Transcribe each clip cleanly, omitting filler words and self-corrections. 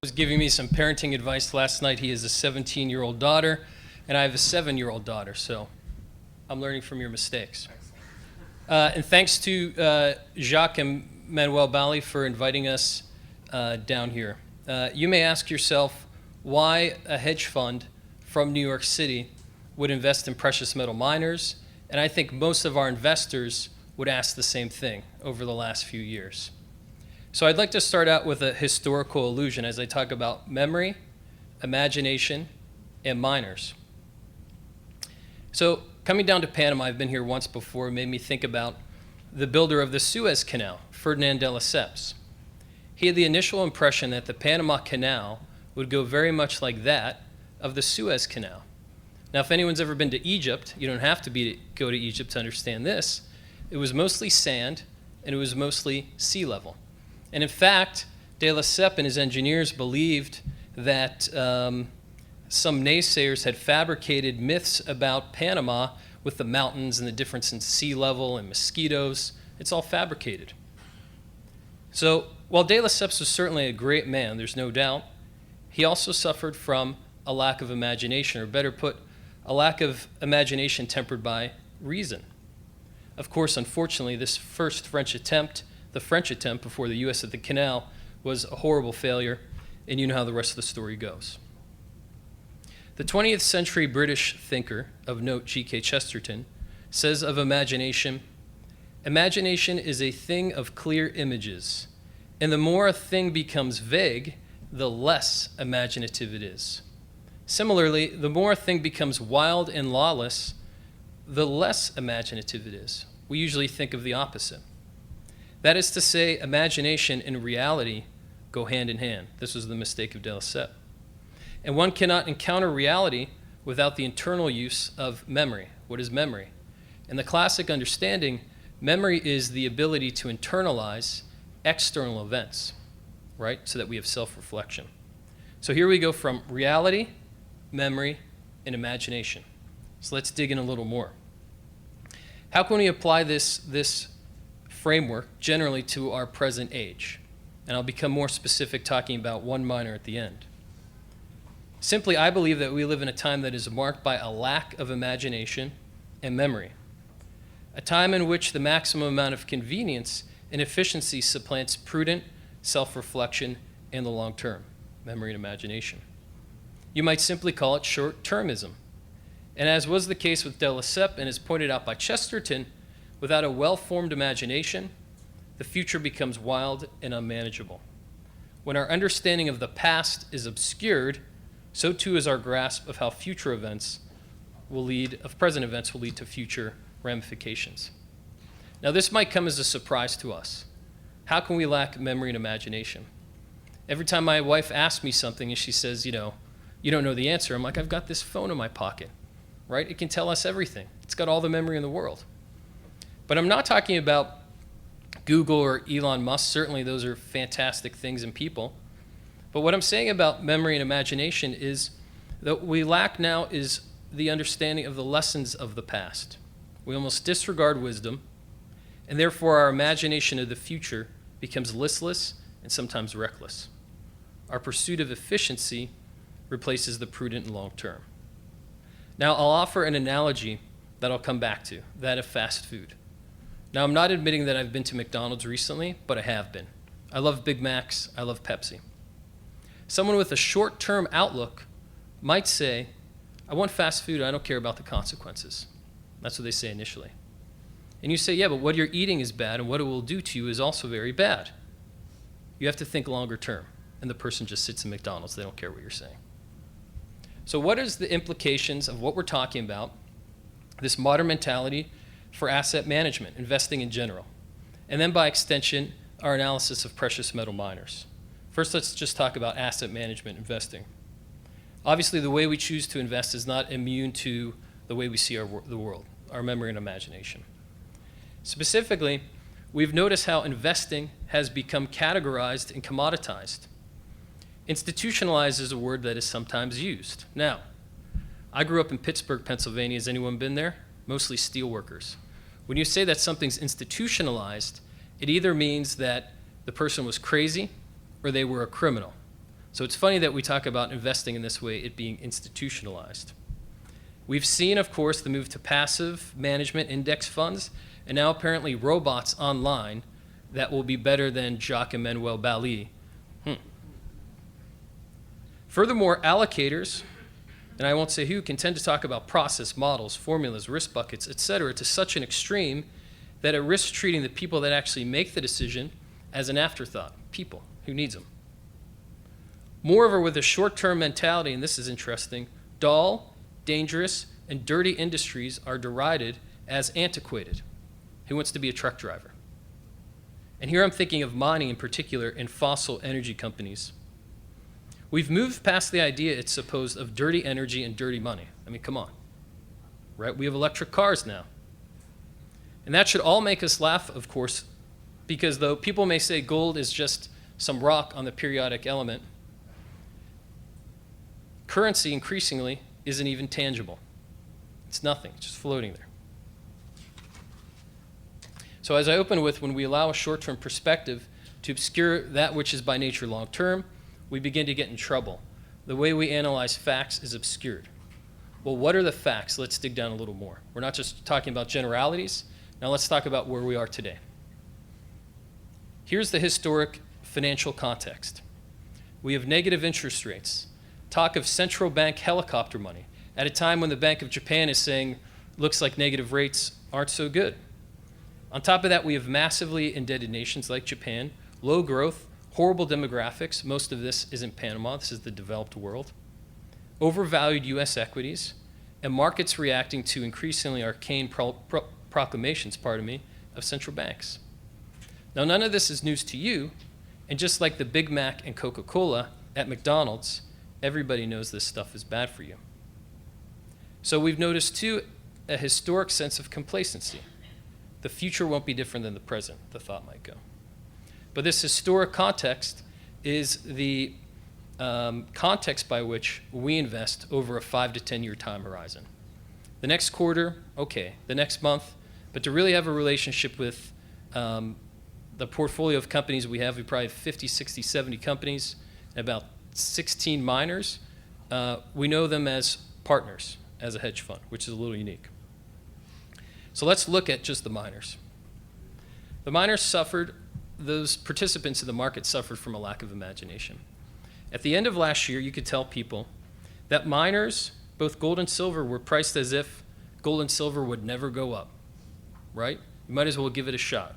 Was giving me some parenting advice last night. He has a 17-year-old daughter, and I have a 7-year-old daughter, so I'm learning from your mistakes. And thanks to Jacques and Manuel Bali for inviting us down here. You may ask yourself why a hedge fund from New York City would invest in precious metal miners, and I think most of our investors would ask the same thing over the last few years. So I'd like to start out with a historical allusion as I talk about memory, imagination, and miners. So coming down to Panama, I've been here once before, made me think about the builder of the Suez Canal, Ferdinand de Lesseps. He had the initial impression that the Panama Canal would go very much like that of the Suez Canal. Now, if anyone's ever been to Egypt, you don't have to go to Egypt to understand this. It was mostly sand, and it was mostly sea level. And in fact, de Lesseps and his engineers believed that some naysayers had fabricated myths about Panama with the mountains and the difference in sea level and mosquitoes. It's all fabricated. So while de Lesseps was certainly a great man, there's no doubt, he also suffered from a lack of imagination, or better put, a lack of imagination tempered by reason. Of course, unfortunately, this first French attempt before the U.S. at the canal was a horrible failure, and you know how the rest of the story goes. The 20th century British thinker of note, G.K. Chesterton, says of imagination, "Imagination is a thing of clear images, and the more a thing becomes vague, the less imaginative it is. Similarly, the more a thing becomes wild and lawless, the less imaginative it is." We usually think of the opposite. That is to say, imagination and reality go hand in hand. This was the mistake of de Lesseps. And one cannot encounter reality without the internal use of memory. What is memory? In the classic understanding, memory is the ability to internalize external events, right? So that we have self-reflection. So here we go from reality, memory, and imagination. So let's dig in a little more. How can we apply this framework generally to our present age? And I'll become more specific talking about one miner at the end. Simply, I believe that we live in a time that is marked by a lack of imagination and memory. A time in which the maximum amount of convenience and efficiency supplants prudent self-reflection and the long term, memory and imagination. You might simply call it short-termism. And as was the case with de Lesseps and is pointed out by Chesterton, without a well-formed imagination, the future becomes wild and unmanageable. When our understanding of the past is obscured, so too is our grasp of how present events will lead to future ramifications. Now, this might come as a surprise to us. How can we lack memory and imagination? Every time my wife asks me something and she says, you don't know the answer, I'm like, I've got this phone in my pocket, right? It can tell us everything. It's got all the memory in the world. But I'm not talking about Google or Elon Musk. Certainly those are fantastic things and people. But what I'm saying about memory and imagination is that what we lack now is the understanding of the lessons of the past. We almost disregard wisdom, and therefore our imagination of the future becomes listless and sometimes reckless. Our pursuit of efficiency replaces the prudent and long term. Now, I'll offer an analogy that I'll come back to, that of fast food. Now, I'm not admitting that I've been to McDonald's recently, but I have been. I love Big Macs. I love Pepsi. Someone with a short-term outlook might say, I want fast food. I don't care about the consequences. That's what they say initially. And you say, yeah, but what you're eating is bad, and what it will do to you is also very bad. You have to think longer term. And the person just sits in McDonald's. They don't care what you're saying. So what is the implications of what we're talking about, this modern mentality for asset management, investing in general, and then by extension, our analysis of precious metal miners? First, let's just talk about asset management investing. Obviously, the way we choose to invest is not immune to the way we see the world, our memory and imagination. Specifically, we've noticed how investing has become categorized and commoditized. Institutionalized is a word that is sometimes used. Now, I grew up in Pittsburgh, Pennsylvania. Has anyone been there? Mostly steel workers. When you say that something's institutionalized, it either means that the person was crazy or they were a criminal. So it's funny that we talk about investing in this way, it being institutionalized. We've seen, of course, the move to passive management index funds, and now apparently robots online that will be better than Jacques Emmanuel Bally. Furthermore, allocators, and I won't say who, can tend to talk about process, models, formulas, risk buckets, etc., to such an extreme that it risks treating the people that actually make the decision as an afterthought, people, who needs them. Moreover, with a short-term mentality, and this is interesting, dull, dangerous, and dirty industries are derided as antiquated. Who wants to be a truck driver? And here I'm thinking of mining in particular and fossil energy companies. We've moved past the idea, it's supposed, of dirty energy and dirty money. I mean, come on, right? We have electric cars now. And that should all make us laugh, of course, because though people may say gold is just some rock on the periodic element, currency increasingly isn't even tangible. It's nothing, it's just floating there. So as I open with, when we allow a short-term perspective to obscure that which is by nature long-term, we begin to get in trouble. The way we analyze facts is obscured. Well, what are the facts? Let's dig down a little more. We're not just talking about generalities. Now let's talk about where we are today. Here's the historic financial context. We have negative interest rates, talk of central bank helicopter money, at a time when the Bank of Japan is saying, looks like negative rates aren't so good. On top of that, we have massively indebted nations like Japan, low growth, horrible demographics. Most of this is in Panama. This is the developed world. Overvalued U.S. equities, and markets reacting to increasingly arcane proclamations, of central banks. Now, none of this is news to you, and just like the Big Mac and Coca-Cola at McDonald's, everybody knows this stuff is bad for you. So we've noticed, too, a historic sense of complacency. The future won't be different than the present, the thought might go. But this historic context is the context by which we invest over a 5 to 10 year time horizon. The next quarter, okay. The next month, but to really have a relationship with the portfolio of companies we probably have 50, 60, 70 companies, and about 16 miners. We know them as partners, as a hedge fund, which is a little unique. So let's look at just the miners. The miners suffered, those participants in the market suffered from a lack of imagination. At the end of last year, you could tell people that miners, both gold and silver, were priced as if gold and silver would never go up, right? You might as well give it a shot.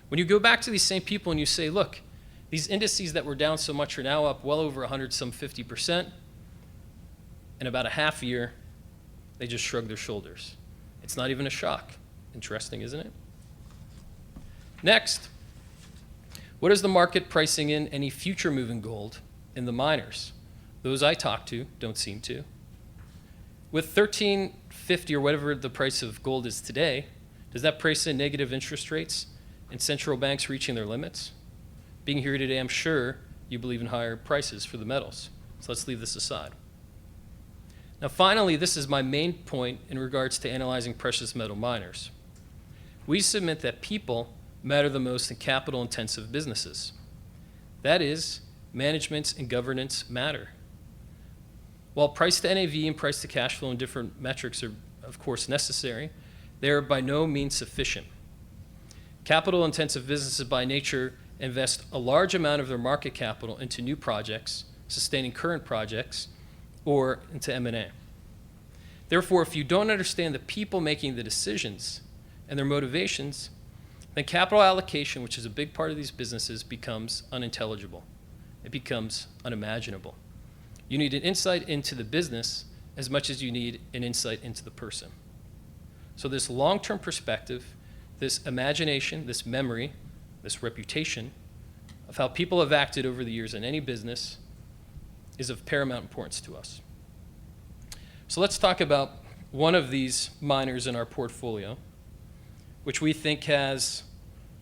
When you go back to these same people and you say, look, these indices that were down so much are now up well over 50%. In about a half year, they just shrug their shoulders. It's not even a shock. Interesting, isn't it? Next, what is the market pricing in any future move in gold in the miners? Those I talk to don't seem to. With $13.50 or whatever the price of gold is today, does that price in negative interest rates and central banks reaching their limits? Being here today, I'm sure you believe in higher prices for the metals. So let's leave this aside. Now finally, this is my main point in regards to analyzing precious metal miners. We submit that people matter the most in capital-intensive businesses. That is, management and governance matter. While price to NAV and price to cash flow and different metrics are, of course, necessary, they are by no means sufficient. Capital-intensive businesses by nature invest a large amount of their market capital into new projects, sustaining current projects, or into M&A. Therefore, if you don't understand the people making the decisions and their motivations, then capital allocation, which is a big part of these businesses, becomes unintelligible. It becomes unimaginable. You need an insight into the business as much as you need an insight into the person. So this long-term perspective, this imagination, this memory, this reputation of how people have acted over the years in any business is of paramount importance to us. So let's talk about one of these miners in our portfolio, which we think has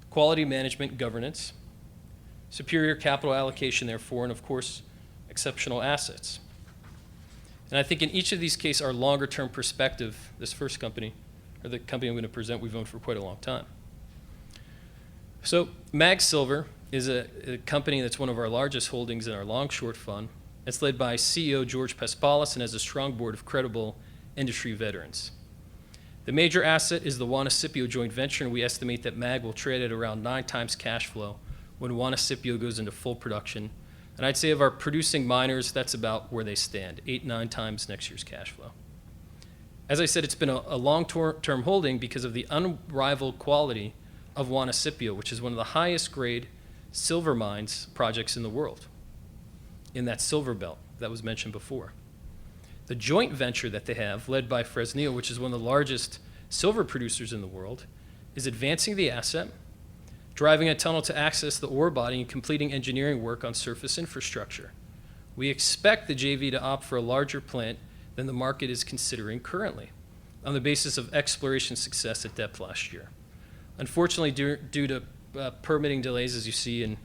quality management governance, superior capital allocation therefore, and of course, exceptional assets. And I think in each of these cases, our longer term perspective, this first company, or the company I'm going to present, we've owned for quite a long time. So Mag Silver is a company that's one of our largest holdings in our long-short fund. It's led by CEO George Paspalis and has a strong board of credible industry veterans. The major asset is the Juanicipio joint venture, and we estimate that MAG will trade at around 9 times cash flow when Juanicipio goes into full production. And I'd say of our producing miners, that's about where they stand, 8-9 times next year's cash flow. As I said, it's been a long-term holding because of the unrivaled quality of Juanicipio, which is one of the highest grade silver mines projects in the world, in that silver belt that was mentioned before. The joint venture that they have, led by Fresnillo, which is one of the largest silver producers in the world, is advancing the asset, driving a tunnel to access the ore body, and completing engineering work on surface infrastructure. We expect the JV to opt for a larger plant than the market is considering currently, on the basis of exploration success at depth last year. Unfortunately, due to permitting delays, as you see, and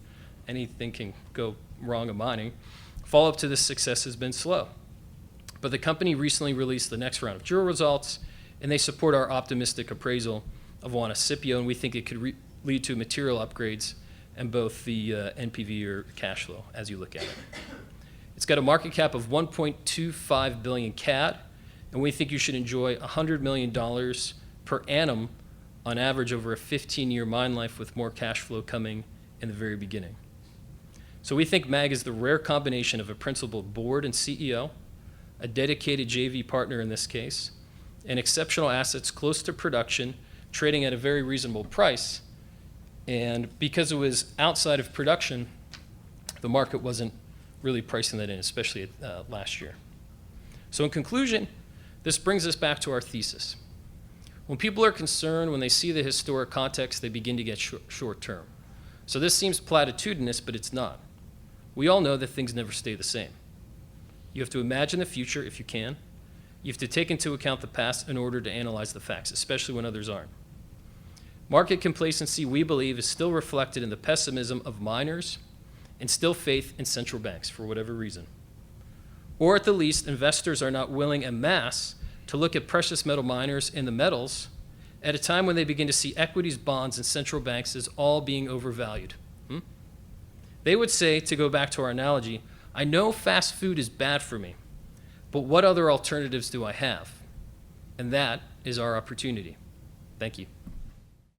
anything can go wrong in mining, follow-up to this success has been slow. But the company recently released the next round of drill results, and they support our optimistic appraisal of Juanicipio, and we think it could lead to material upgrades in both the NPV or cash flow as you look at it. It's got a market cap of 1.25 billion CAD, and we think you should enjoy $100 million per annum on average over a 15-year mine life, with more cash flow coming in the very beginning. So we think MAG is the rare combination of a principled board and CEO, a dedicated JV partner in this case, and exceptional assets close to production, trading at a very reasonable price. And because it was outside of production, the market wasn't really pricing that in, especially last year. So in conclusion, this brings us back to our thesis. When people are concerned, when they see the historic context, they begin to get short-term. So this seems platitudinous, but it's not. We all know that things never stay the same. You have to imagine the future if you can. You have to take into account the past in order to analyze the facts, especially when others aren't. Market complacency, we believe, is still reflected in the pessimism of miners and still faith in central banks for whatever reason. Or at the least, investors are not willing en masse to look at precious metal miners and the metals at a time when they begin to see equities, bonds, and central banks as all being overvalued. They would say, to go back to our analogy, I know fast food is bad for me, but what other alternatives do I have? And that is our opportunity. Thank you.